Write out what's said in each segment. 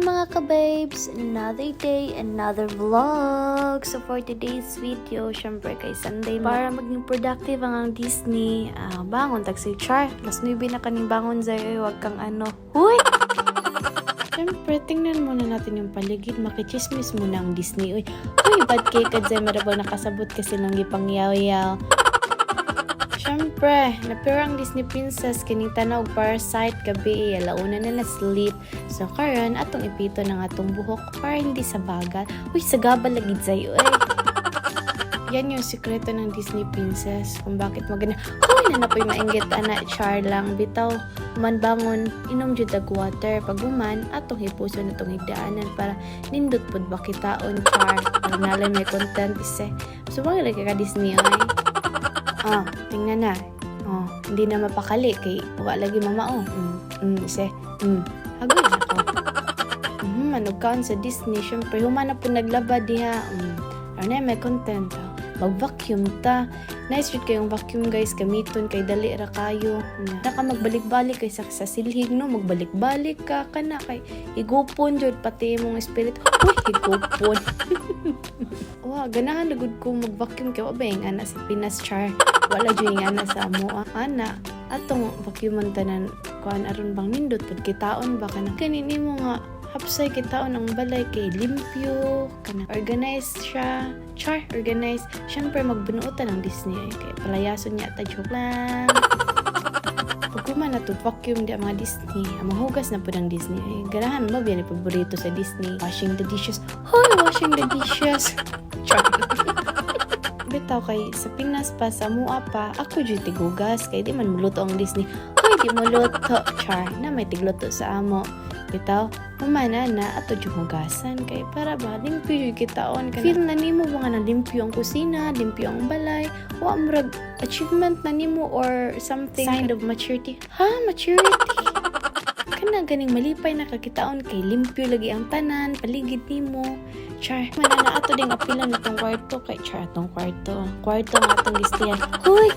mga kababes! Another day, another vlog! So for today's video, syempre kay Sunday, para maging productive ang Disney, bangon, tagsay char. Las 9 na kaning bangon sa'yo, wag kang huy! Syempre, tingnan muna natin yung paligid, makichismis muna ang Disney. Uy, bad kay kadzay marabang nakasabot kasi lang ipangyaw-yaw. Siyempre, napirang Disney Princess kining tanaw Parasite gabi alauna na sleep. So karon atong ipito ng atong buhok para hindi sa bagal. Uy, sagabal lagi sa'yo Yan yung sikreto ng Disney Princess kung bakit magana. Hoy, na napoy mainggit ana char lang bitaw. Man bangon, inom jud tag water. Pag human, atong hipuso na tong higdaanan para nindot pud ba kitaon char. Para nalay may content ise. So mga lagi ka Disney tingnan na. Hindi na mapakali kay wala lagi mamao. Hagoy ako. Manugkaon sa Disney, syempre humana po naglaba diha. Ano may content. Mag-vacuum ta. Nice rin kayong vacuum guys, gamiton kay dali ra kayo. Naka magbalik-balik kay sa silhig no, magbalik-balik ka kana kay higupon jud pati imong spirit. Uy, higupon. Ganahan lagud ko mag-vacuum kay wa ba yung ana sa Pinas char. Wala jud yung ana sa amo. Ana, atong vacuuman tanan kuan aron bang nindot pud kitaon ba kana. Kanini mo nga hapsay kitaon ang balay kay limpyo kana. Organize siya. Char, organize. Syempre magbunuotan ang Disney kay palayason niya ta joke lang. Pagkuman na to vacuum di ang mga Disney, ang mahugas na po ng Disney. Ganahan mo biyan yung paborito sa Disney. Washing the dishes. Hoy, washing the dishes. Char. Bitaw kay sa Pinas pa, sa mua pa, ako dyan tigugas. Kay di man muluto ang Disney. Hoy, di muluto. Char, na may tigluto sa amo. Bitaw, humana na ato dyan hugasan. Kay para ba, limpyo yung kitaon. Feel na nimo ba nga na limpyo ang kusina, limpyo ang balay, o amrag achievement na nimo or something. Sign of maturity. Maturity? Kana ganing malipay na kakitaon kay limpyo lagi ang tanan, paligid nimo. Char, manana ato ding apilan itong kwarto kay char atong kwarto nga atong gistiyan. Huy!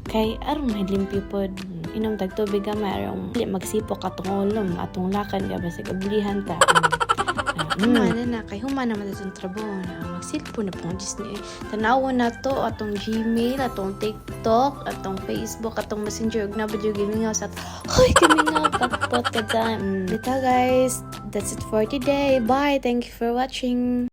Kay aron may limpyo pod. Inom tag tubig ka mayroong magsipok atong ulom atong lakan ka basig ablihan ta. Humana na kay humana man itong trabaho na magsilpo na pong Disney. Tanawon na to atong Gmail, atong TikTok, atong Facebook, atong Messenger ug na ba gimingaw sa hoy gimingaw pagpot ka dyan. Dito guys, that's it for today. Bye. Thank you for watching.